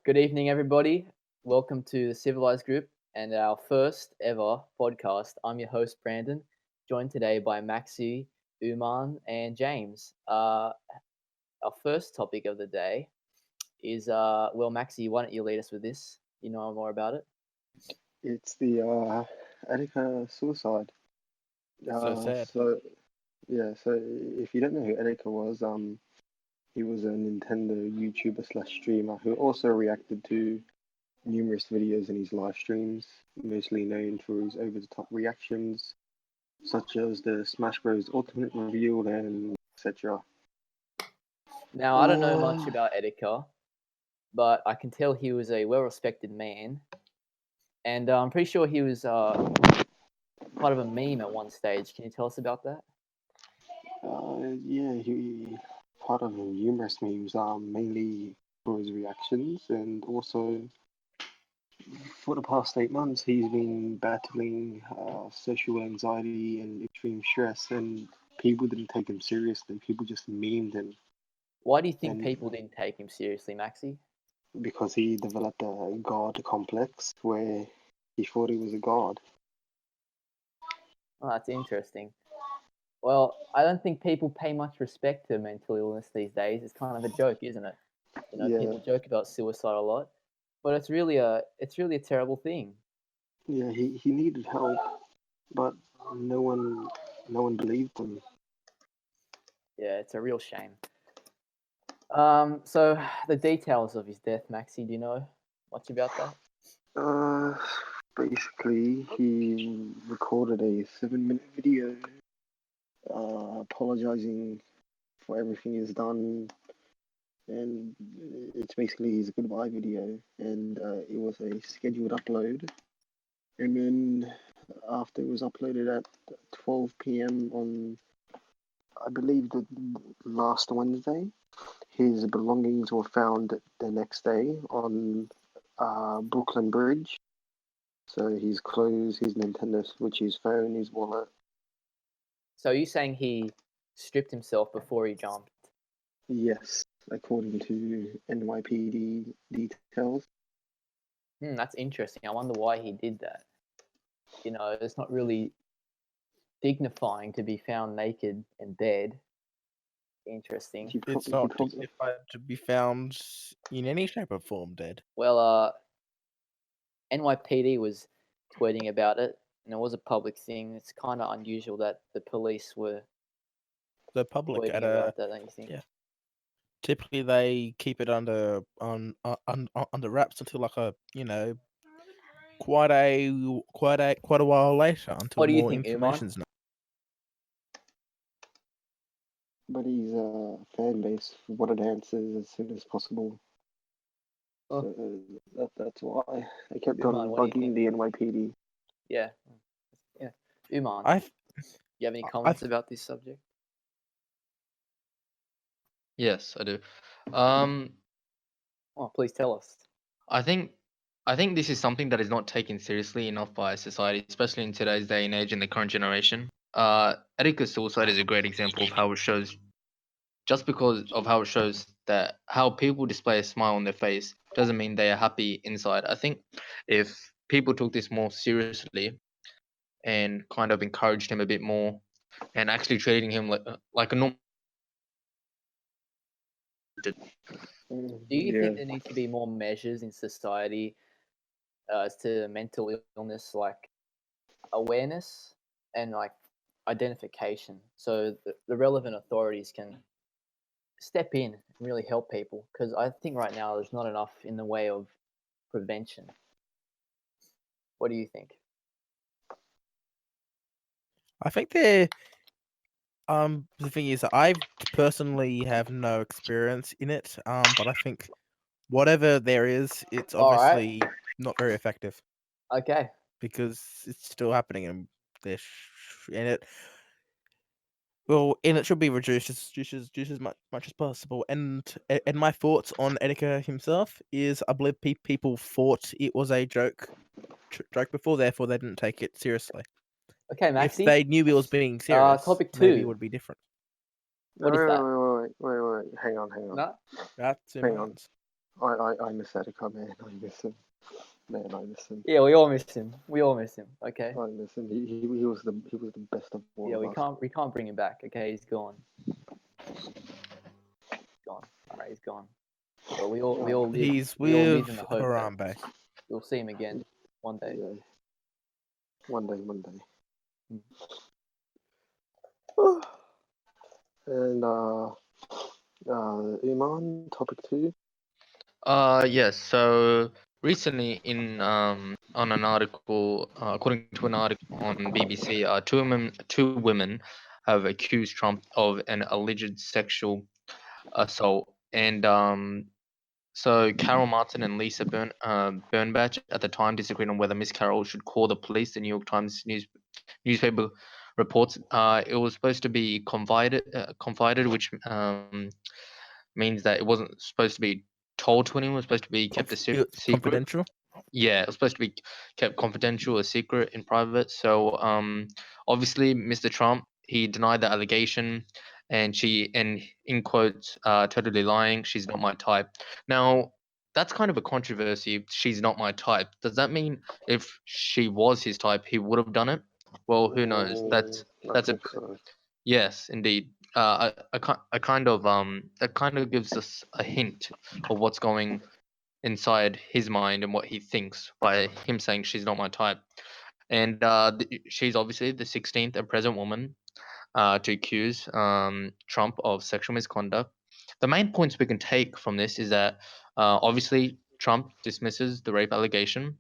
Good evening, everybody. Welcome to the Civilised group and our first ever podcast. I'm your host, Brandon, joined today by Maxi, Uman, and James. Our first topic of the day is, Maxi, why don't you lead us with this? You know more about it. It's the Etika suicide. So sad. So yeah, so if you don't know who Etika was, he was a Nintendo YouTuber slash streamer who also reacted to numerous videos in his live streams, mostly known for his over-the-top reactions, such as the Smash Bros. Ultimate reveal and etc. Now, I don't know much about Etika, but I can tell he was a well-respected man, and I'm pretty sure he was part of a meme at one stage. Can you tell us about that? Yeah, he part of numerous memes, mainly for his reactions, and also for the past 8 months, he's been battling social anxiety and extreme stress, and people didn't take him seriously. People just memed him, Why do you think and people didn't take him seriously, Maxi? because he developed a god complex where he thought he was a god. Oh, that's interesting. Well, I don't think people pay much respect to mental illness these days. It's kind of a joke, isn't it? You know, Yeah, people joke about suicide a lot, but it's really a terrible thing. yeah, he needed help, but no one no one believed him. Yeah, it's a real shame. So the details of his death, Maxi, do you know much about that? Uh, Basically, he recorded a 7-minute video, apologizing for everything he's done, and it's basically his goodbye video, and it was a scheduled upload, and then after it was uploaded at 12 p.m. on, I believe, the last Wednesday, his belongings were found the next day on Brooklyn Bridge. So his clothes, his Nintendo Switch, his phone, his wallet. So are you saying he stripped himself before he jumped? Yes, according to NYPD details. That's interesting. I wonder why he did that. You know, it's not really dignifying to be found naked and dead. Interesting. It's He not probably dignified to be found in any shape or form dead. Well, NYPD was tweeting about it, and it was a public thing. It's kind of unusual that the police were The public tweeting at about that, don't you think? yeah. Typically, they keep it under under wraps until like a quite a while later until What do you more think, Uman? information's known. but his fan base wanted answers as soon as possible. Oh. So that's why they kept Uman, on what do you bugging the NYPD. Yeah. Uman, I you have any comments about this subject? Yes, I do. Oh, please tell us. I think this is something that is not taken seriously enough by society, especially in today's day and age in the current generation. Etika's suicide is a great example of how it shows, just because of how it shows that how people display a smile on their face doesn't mean they are happy inside. I think if people took this more seriously and kind of encouraged him a bit more and actually treating him like a normal. Do you think there needs to be more measures in society as to mental illness, like awareness and like identification, so the relevant authorities can step in and really help people? Because I think right now there's not enough in the way of prevention. What do you think? I think the thing is that I personally have no experience in it. But I think whatever there is, it's All right. obviously not very effective Okay. because it's still happening and it and it should be reduced as much as possible. And my thoughts on Etika himself is I believe people thought it was a joke before, therefore they didn't take it seriously. Okay, If Maxi. they knew he was being serious, Topic maybe 2. it would be different. What is that? Wait. Hang on. No? That's Hang on. I miss Etika, man. I miss him. Man, I miss him. Yeah, we all miss him. Okay. I miss him. He was the best of all Yeah, of us. we can't bring him back. Okay, he's gone. Gone. All right, he's gone. But we all live. He's we all live with in the hope that Harambe. we'll see him again one day. Yeah. One day. And Iman, topic 2. Yes. So recently, on an article, according to an article on BBC, two women have accused Trump of an alleged sexual assault, and so Carol Martin and Lisa Bernbach at the time disagreed on whether Miss Carol should call the police. The New York Times newspaper reports it was supposed to be confided, which means that it wasn't supposed to be told to anyone. It was supposed to be kept a secret. Confidential. Yeah, it was supposed to be kept confidential, a secret, in private. So, obviously, Mr. Trump, he denied the allegation, and in quotes, totally lying. She's not my type. Now, that's kind of a controversy. She's not my type. Does that mean if she was his type, he would have done it? Well, who knows? I That's a hope so. Yes, indeed. A kind of that kind of gives us a hint of what's going inside his mind and what he thinks by him saying she's not my type. And she's obviously the 16th and present woman to accuse Trump of sexual misconduct. The main points we can take from this is that obviously Trump dismisses the rape allegation.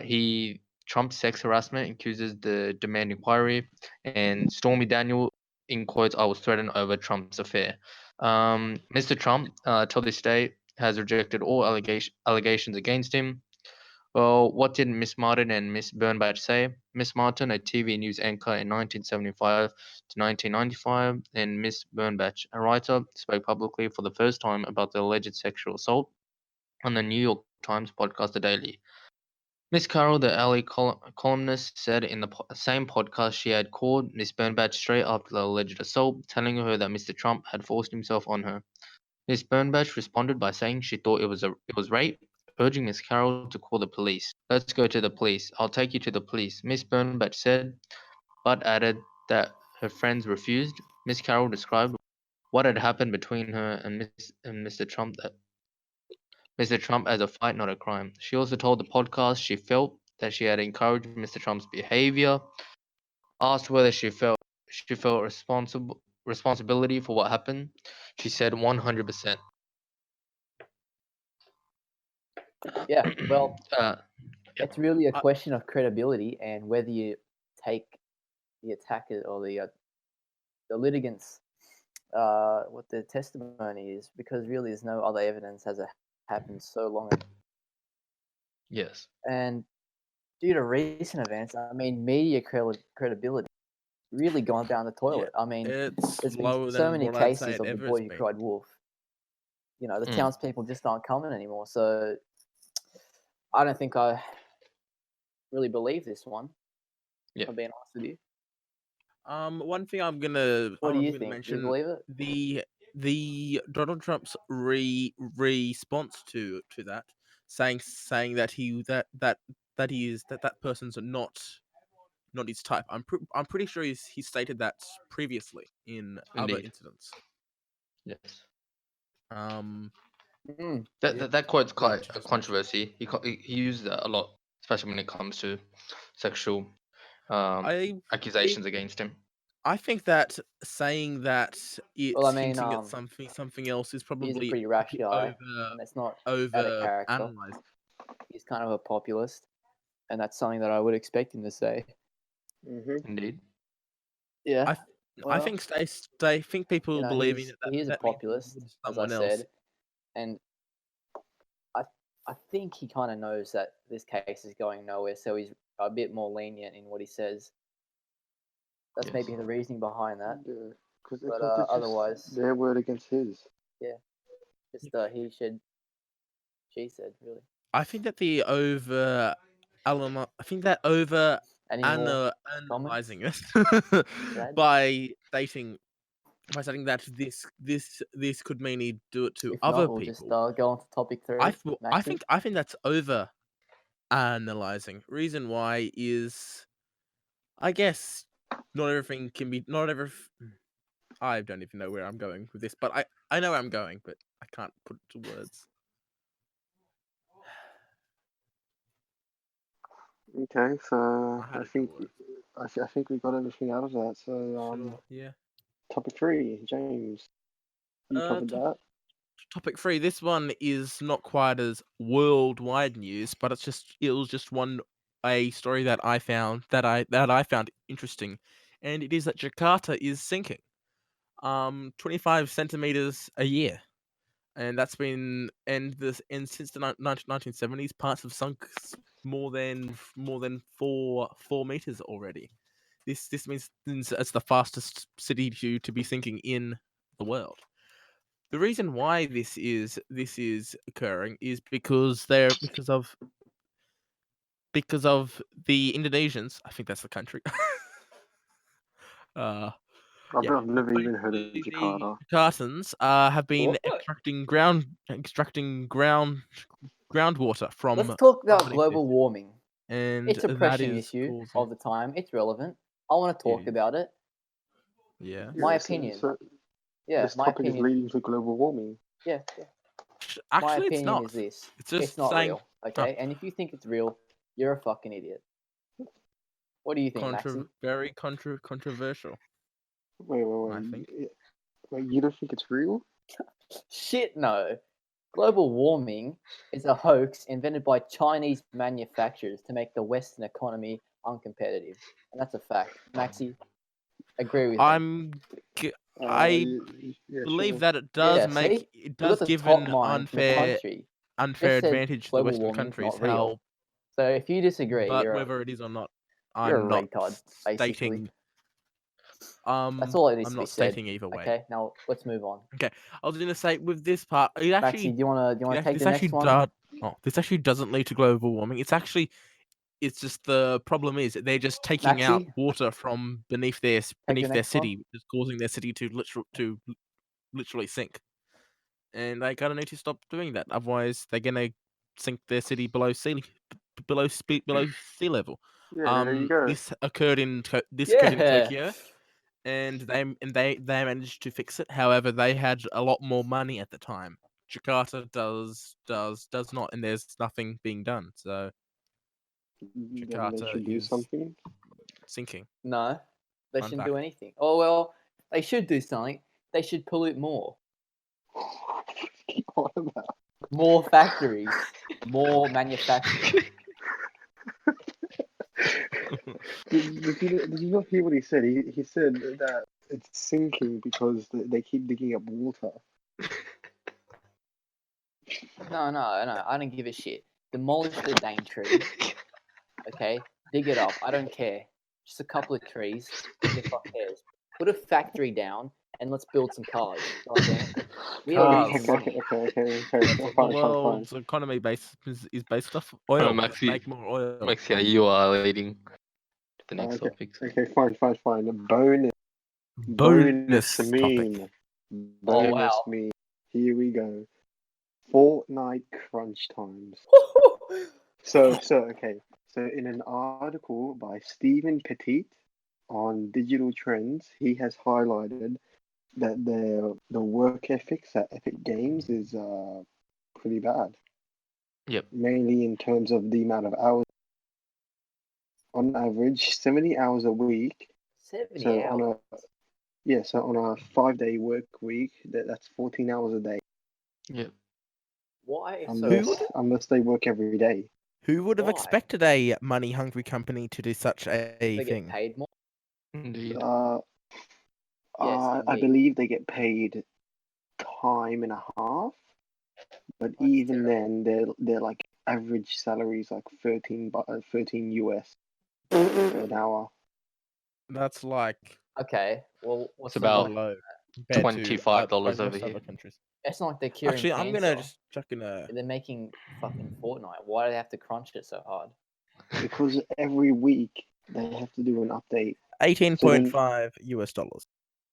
He Trump's sex harassment accuses the demand inquiry, and Stormy Daniel, in quotes, I was threatened over Trump's affair. Mr. Trump, till this day, has rejected all allegations against him. Well, what did Miss Martin and Miss Bernbach say? Miss Martin, a TV news anchor in 1975 to 1995, and Miss Bernbach, a writer, spoke publicly for the first time about the alleged sexual assault on the New York Times podcast The Daily. Miss Carroll, the LA columnist, said in the same podcast she had called Miss Bernbach straight after the alleged assault, telling her that Mr. Trump had forced himself on her. Miss Bernbach responded by saying she thought it was rape, urging Miss Carroll to call the police. Let's go to the police. I'll take you to the police, Miss Bernbach said, but added that her friends refused. Miss Carroll described what had happened between her and Mr. Trump as a fight, not a crime. She also told the podcast she felt that she had encouraged Mr. Trump's behavior. Asked whether she felt responsibility for what happened, she said 100%. Yeah, well, yeah. it's really a question of credibility and whether you take the attacker or the litigants what their testimony is, because really there's no other evidence as it happened so long ago. Yes. And due to recent events, I mean, media credibility really gone down the toilet. I mean, it's there's lower been than so many what I'd say cases it of the ever boy has who been. cried wolf. You know, the townspeople just aren't coming anymore. So I don't think I really believe this one. Yeah. If I'm being honest with you. One thing I'm gonna What do you think? mention, Do you believe it? the Donald Trump's response to that, saying that that person's not his type. I'm pretty sure he stated that previously in other Indeed. incidents. Yes. That quote's quite a controversy. He used that a lot, especially when it comes to sexual accusations against him. I think that saying that it's Well, I mean, hinting at something else is probably he's a pretty rash guy, and it's not out of character. analyzed. He's kind of a populist, and that's something that I would expect him to say. Mm-hmm. Indeed. Yeah. I think they think people believing he's a populist, as I said, and I think he kind of knows that this case is going nowhere, so he's a bit more lenient in what he says. That's maybe the reasoning behind that. Yeah, but otherwise, their word against his. Yeah, just he said, she said, really. I think that analyzing it by stating by saying that this could mean he'd do it to If other not, we'll people. just go on to topic 3. I think that's over analyzing. Reason why is, I guess, not everything can be I don't even know where I'm going with this, but I know where I'm going, but I can't put it to words. Okay, so I had I it to think words. I think we got everything out of that. So Sure, yeah. topic 3, James, you covered that. Topic 3. This one is not quite as worldwide news, but it was just a story that I found interesting, and it is that Jakarta is sinking 25 centimeters a year, and that's been and since the 1970s, parts have sunk more than 4 meters already. This means it's the fastest city to be sinking in the world. The reason why this is occurring is because the Indonesians. I think that's the country. I've Yeah. never even heard of The Jakarta. Jakartans have been What? extracting groundwater from. Let's talk about underneath global this, warming. and It's a that pressing is issue causing. of the time. It's relevant. I want to talk is. about it. Yeah. My Yeah, opinion. So Yeah, this my topic is opinion. leading to global warming. Yeah. Actually, My it's opinion not. is this. It's just It's not saying real. Okay? And if you think it's real, you're a fucking idiot. What do you think, Maxi? very controversial. Wait. I think. Wait, you don't think it's real? Shit, no. Global warming is a hoax invented by Chinese manufacturers to make the Western economy uncompetitive. And that's a fact. Maxi, agree with me. I Yeah, believe sure. that it does Yeah, see? We got the give top an mind in the country. unfair Just said advantage to the global Western warming's countries. not real. So if you disagree, But you're whether it is or not, you're I'm a not retard, basically. stating. That's all that needs I'm to be not said. stating either way. Okay, now let's move on. Okay, I was gonna say with this part, it Maxi, actually do you wanna take this the actually next one? this actually doesn't lead to global warming. It's just the problem is they're just taking out Maxi, water from beneath their take the their next one. city, which is causing their city to literally sink. And they gotta need to stop doing that. Otherwise, they're gonna sink their city below sea level. Yeah, there you go. This occurred in Yeah. Tokyo, and they managed to fix it. However, they had a lot more money at the time. Jakarta does not, and there's nothing being done. So Then they Jakarta should do is something. sinking. No, they Fun shouldn't fact. do anything. Oh well, they should do something. They should pollute more. What about? More factories, more manufacturing. Did you not hear what he said? He said that it's sinking because they keep digging up water. No, I don't give a shit. Demolish the dang tree. Okay, dig it up. I don't care. Just a couple of trees. Who the fuck cares? Put a factory down and let's build some cars. God damn it. We are Cars. losing money. Okay. That's what the Fine. world's economy is based off oil. Maxi, Make more oil. Maxi, you are leading to the next topic. Okay, fine. Bonus topic. meme. Oh, Bonus wow. meme. Here we go. Fortnite crunch times. So in an article by Stephen Petit on Digital Trends, he has highlighted that the work ethics at Epic Games is pretty bad. Yep. Mainly in terms of the amount of hours. On average, 70 hours a week. 70 hours. So on a 5-day work week, that's 14 hours a day. Yep. Why? Unless they work every day. Who would have Why? expected a money-hungry company to do such a They thing? get paid more? Indeed. Yes, I indeed. believe they get paid time and a half, but That's even terrible. then, they're like average salaries like 13 US an hour. That's like Okay, well, what's It's about low compared to $25 over most here. other countries. It's not like they're curing Actually, I'm cancer. gonna just chuck in a. They're making fucking Fortnite. Why do they have to crunch it so hard? Because every week they have to do an update. $18.5 US.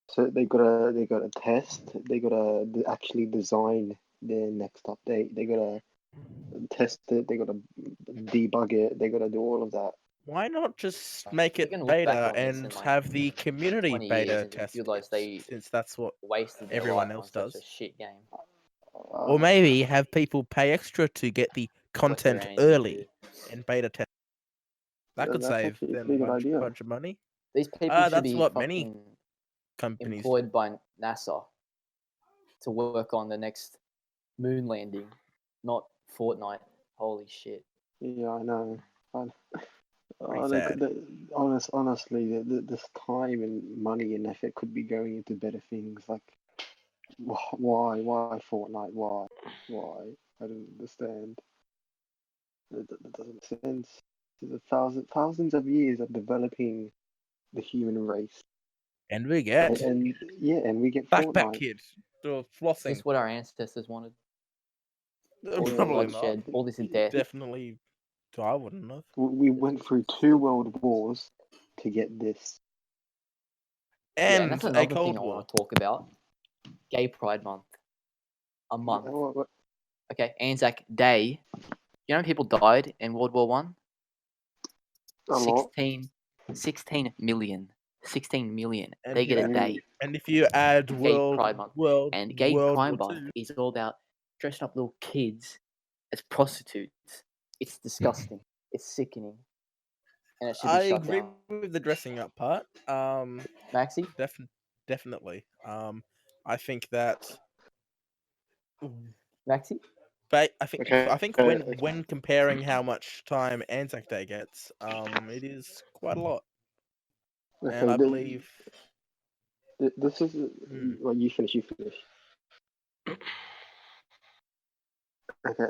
So they gotta test. They gotta actually design their next update. They gotta test it. They gotta debug it. They gotta do all of that. Why not just make We it can look back beta on this and in like have the community 20 years beta and just test realize it, they since that's what wasted their everyone life else on such a does? shit game. Or maybe have people pay extra to get the What's there content anything to early do? and beta test. That could That's save actually a them a pretty good bunch, idea. bunch of money. These people should That's be what many fucking companies employed by NASA to work on the next moon landing, not Fortnite. Holy shit. Yeah, I know. Pretty sad. Honestly, this time and money and effort could be going into better things. Like, why Fortnite? Why? I don't understand. That doesn't make sense. The thousands of years of developing the human race, And we get and yeah, and we get backpack Fortnite. kids doing Is flossing. this what our ancestors wanted? All this Probably not. bloodshed, all this death. Definitely, I wouldn't have. We went through 2 world wars to get this. Yeah, and And that's a another Cold thing I War. want to talk about. Gay Pride Month. A month. Okay, Anzac Day. You know how many people died in World War One? A lot. 16 million. 16 million. And They you get a add- day. And if you add Gay Pride Month. And Gay World Pride War Month II, is all about dressing up little kids as prostitutes. It's disgusting. It's sickening. And it should be I shut agree down. with the dressing up part. Maxi? Definitely. I think that. Maxi? But I Okay. think when comparing how much time Anzac Day gets, it is quite a lot. And Okay. I believe This is well. You finish. Okay.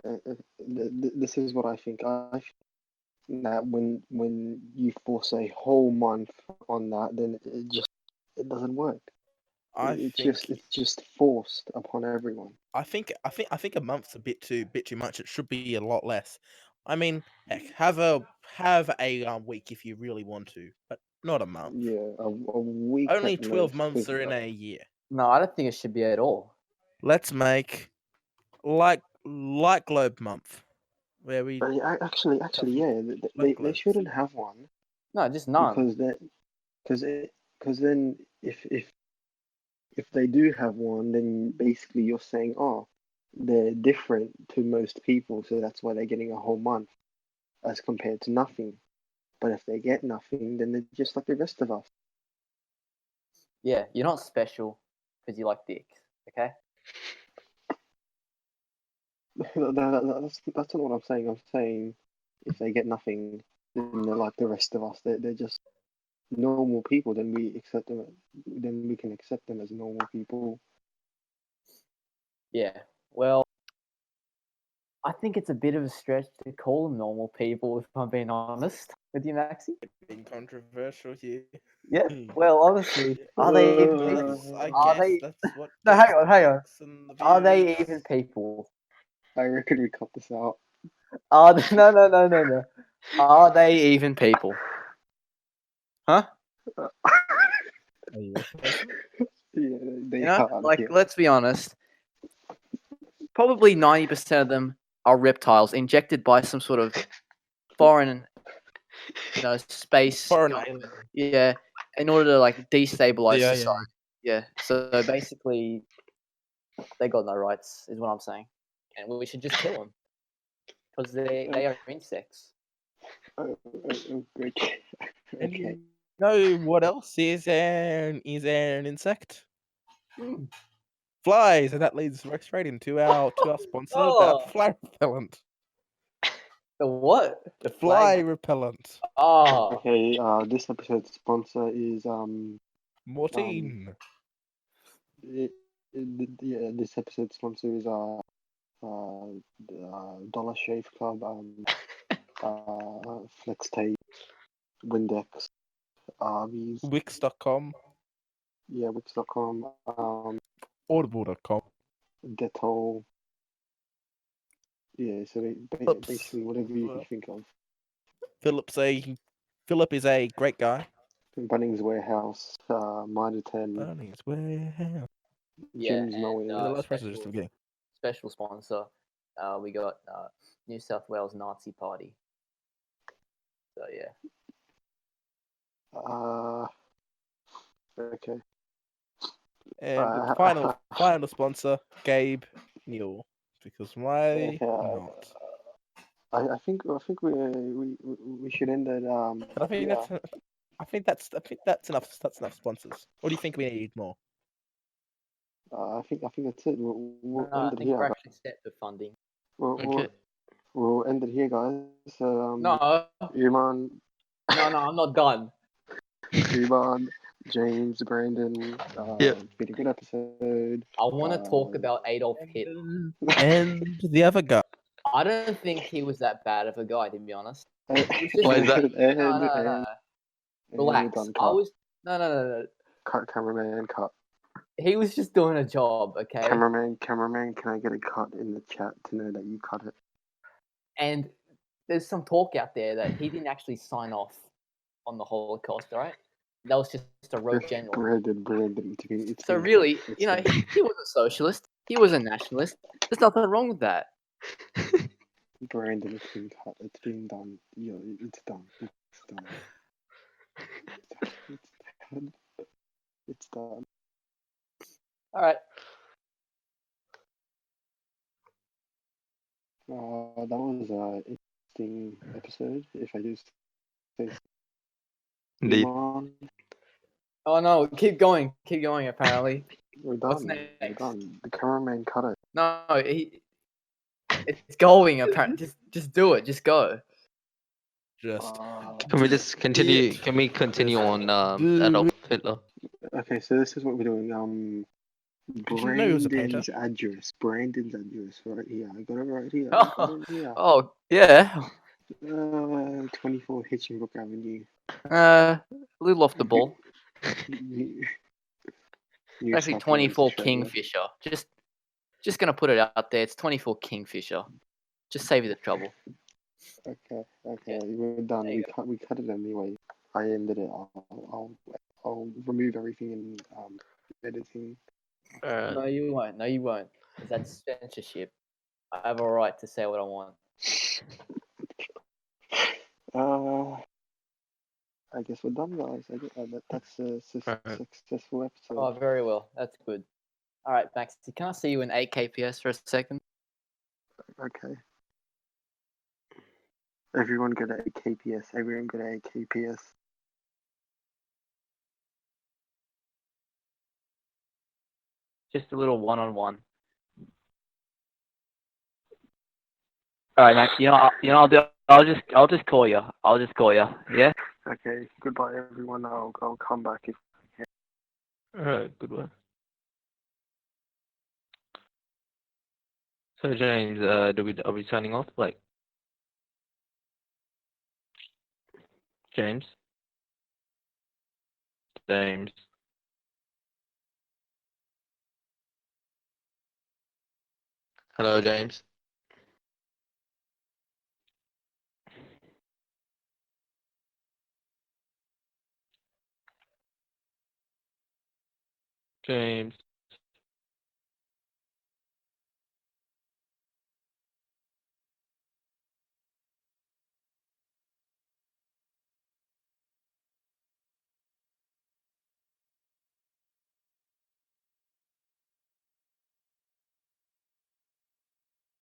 This is what I think. I think that when you force a whole month on that, then it doesn't work. It's just forced upon everyone. I think a month's a bit too much. It should be a lot less. I mean, heck, have a week if you really want to, but not a month. Yeah, a week Only at 12 most. months 'Cause, are in a year. No, I don't think it should be at all. Let's make like Globe month, where we actually, yeah, they globes. shouldn't have one No, just none. because then if they do have one, then basically you're saying, oh, they're different to most people, so that's why they're getting a whole month as compared to nothing. But if they get nothing, then they're just like the rest of us. Yeah, you're not special because you like dicks, okay? That's not what I'm saying. I'm saying if they get nothing, then they're like the rest of us. They're just normal people. Then we accept them. Then we can accept them as normal people. Yeah, well, I think it's a bit of a stretch to call them normal people, if I'm being honest with you, Maxi. Being controversial here. Yeah, well, honestly, are they even people? I Are guess they? that's what. No, hang on. And the Are they views. even people? I reckon we cut this out. Are they, no. Are they even people? Huh? Yeah, they You know, are. like Yeah. let's be honest. Probably 90% of them are reptiles injected by some sort of foreign, space. Foreign alien. Yeah, in order to like destabilize Yeah, society. Yeah. So basically, they got no rights, is what I'm saying, and we should just kill them because they are insects. Okay. And Okay. you know what else is an insect? Flies, and that leads right straight into our sponsor about fly repellent. The what? The Fly flag. repellent. Oh, Okay. This episode's sponsor is Mortine. Yeah. This episode's sponsor is Dollar Shave Club, Flex Tape, Windex, Arby's, Wix.com. yeah, Wix.com, Audible.com. Dettol. Yeah, so basically whatever you can think of. Philip is a great guy. Bunnings Warehouse, Mitre 10, Bunnings Warehouse. Yeah, Jim's and Mowing. The last price is just beginning. special sponsor. We got New South Wales Nazi Party. So yeah. Okay. And the final sponsor, Gabe Newell. Because why not? I think we should end it. But I think that's enough. That's enough sponsors. Or do you think we need more? I think that's it. We'll I end it think here. we're actually set for funding. We'll end it here, guys. No, Iman, no, I'm not done. Iman, James, Brandon. It's been a good episode. I want to talk about Adolf Hitler. And the other guy. I don't think he was that bad of a guy, to be honest. Why is that? No. Relax. No. Cut, cameraman, cut. He was just doing a job, okay? Cameraman, can I get a cut in the chat to know that you cut it? And there's some talk out there that he didn't actually sign off on the Holocaust, right? That was just a rogue general. Brandon. So really, he was a socialist. He was a nationalist. There's nothing wrong with that. Brandon, it's been cut. It's been done. It's done. It's done. All right. That was an interesting episode. If I just say Indeed. Oh no! Keep going. Apparently, we're done. What's next? We're done. The cameraman cut it. No, it's going. Apparently, just do it. Just go. Can we just continue? Can we continue on Adolf Hitler? Okay, so this is what we're doing. Brandon's address right here. I got it right here. Oh yeah. 24 Hitchinbrook Avenue. A little off the ball. New Actually, South 24 Wales, Australia. Kingfisher. Just gonna put it out there. It's 24 Kingfisher. Just save you the trouble. Okay, Yeah. we're done. There you We cut it anyway. I ended it. I'll remove everything in editing. No, you won't. 'Cause that's censorship. I have a right to say what I want. I guess we're done, guys. That's a successful episode. Oh, very well. That's good. All right, Max. Can I see you in 8 kps for a second? Okay. Everyone go to 8 kps. Just a little one-on-one. All right, Max. I'll just call you. Yeah. Okay. Goodbye, everyone. I'll come back if. All right, good one. So James, are we signing off? Like, James. Hello, James. James.